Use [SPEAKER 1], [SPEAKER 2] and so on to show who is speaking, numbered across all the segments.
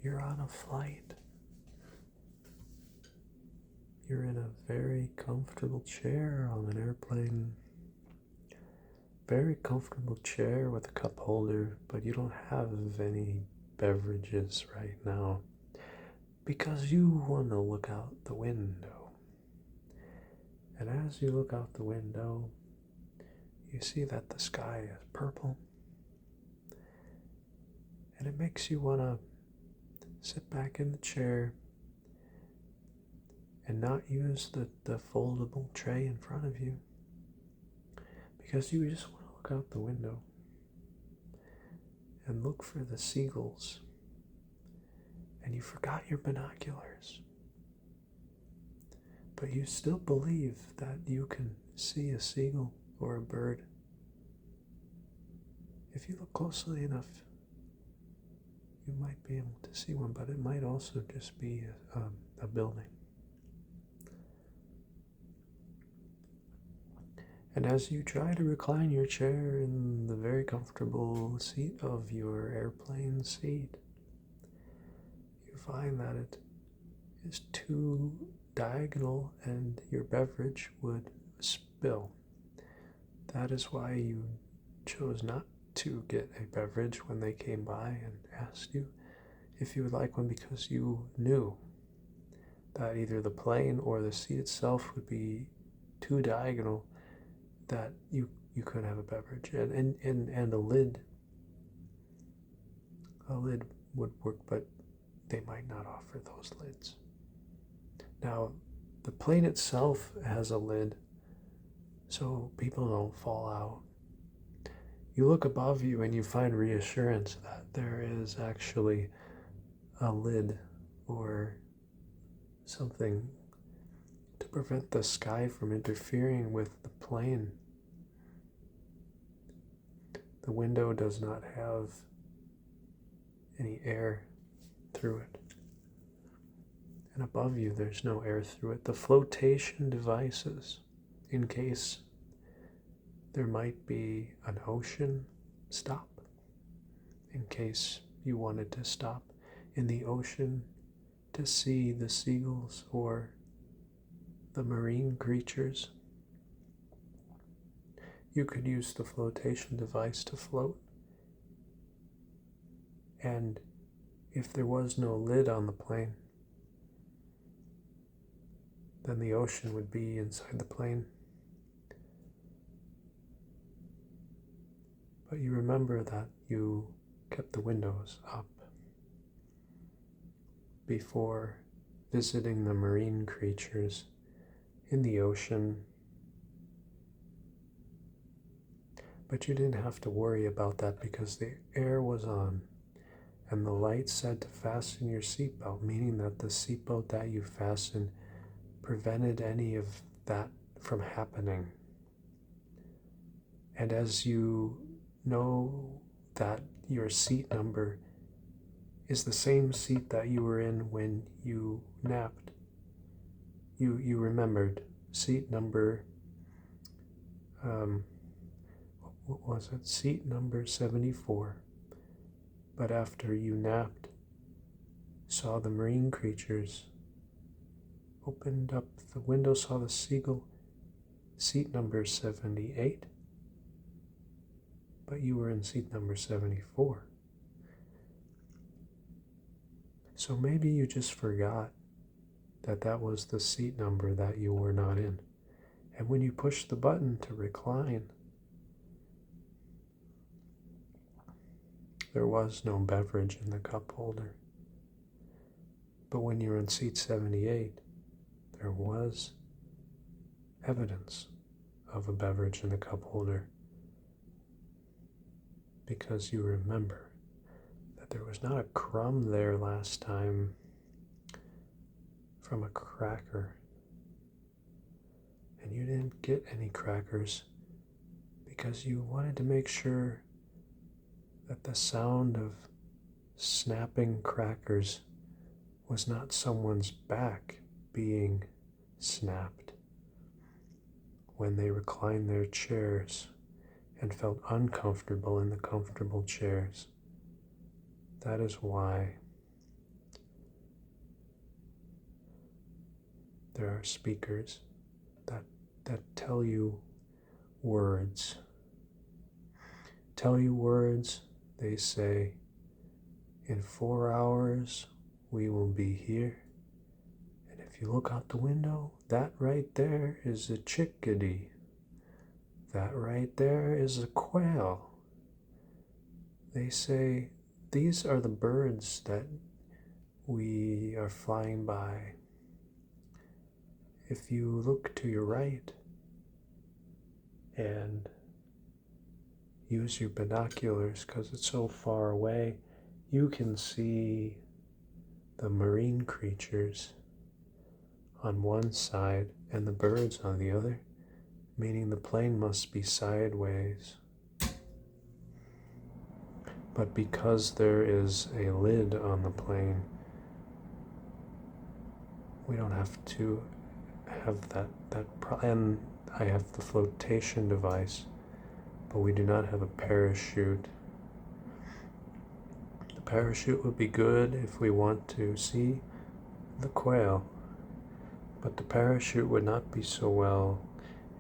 [SPEAKER 1] You're on a flight. You're in a very comfortable chair on an airplane. Very comfortable chair with a cup holder, but you don't have any beverages right now because you want to look out the window. And as you look out the window, you see that the sky is purple, and it makes you want to sit back in the chair and not use the foldable tray in front of you because you just want to look out the window and look for the seagulls, and you forgot your binoculars, but you still believe that you can see a seagull or a bird. If you look closely enough, you might be able to see one, but it might also just be a building. And as you try to recline your chair in the very comfortable seat of your airplane seat, you find that it is too diagonal and your beverage would spill. That is why you chose not to get a beverage when they came by and asked you if you would like one, because you knew that either the plane or the seat itself would be too diagonal that you could have a beverage, and a lid would work, but they might not offer those lids. Now, the plane itself has a lid so people don't fall out. You look above you and you find reassurance that there is actually a lid or something to prevent the sky from interfering with the plane. The window does not have any air through it. And above you, there's no air through it. The flotation devices, in case there might be an ocean stop, in case you wanted to stop in the ocean to see the seagulls or the marine creatures, you could use the flotation device to float. And if there was no lid on the plane, then the ocean would be inside the plane. But you remember that you kept the windows up before visiting the marine creatures in the ocean. But you didn't have to worry about that because the air was on and the light said to fasten your seatbelt, meaning that the seatbelt that you fastened prevented any of that from happening. And as you know that your seat number is the same seat that you were in when you napped, you remembered seat number, what was it? Seat number 74. But after you napped, saw the marine creatures, opened up the window, saw the seagull, seat number 78, but you were in seat number 74. So maybe you just forgot that that was the seat number that you were not in. And when you pushed the button to recline, there was no beverage in the cup holder. But when you were in seat 78, there was evidence of a beverage in the cup holder, because you remember that there was not a crumb there last time from a cracker. And you didn't get any crackers because you wanted to make sure that the sound of snapping crackers was not someone's back being snapped when they reclined their chairs and felt uncomfortable in the comfortable chairs. That is why there are speakers that tell you words. Tell you words, they say, in 4 hours we will be here. And if you look out the window, that right there is a chickadee. That right there is a quail. They say, these are the birds that we are flying by. If you look to your right and use your binoculars, because it's so far away, you can see the marine creatures on one side and the birds on the other, meaning the plane must be sideways. But because there is a lid on the plane, we don't have to have and I have the flotation device, but we do not have a parachute. The parachute would be good if we want to see the quail, but the parachute would not be so well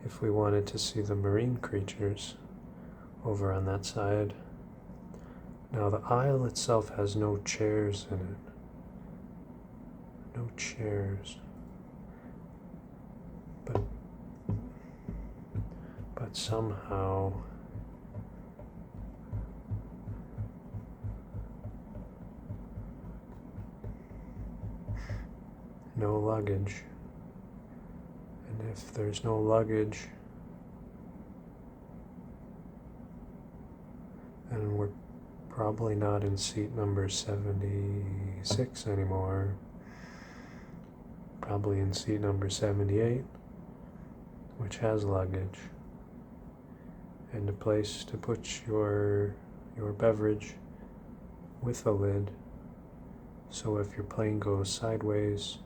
[SPEAKER 1] if we wanted to see the marine creatures over on that side. Now the aisle itself has no chairs in it. No chairs. But somehow no luggage. And if there's no luggage, then we're probably not in seat number 76 anymore. Probably in seat number 78, which has luggage and a place to put your beverage with a lid, so if your plane goes sideways,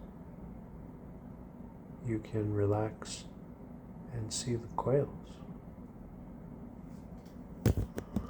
[SPEAKER 1] you can relax and see the quails.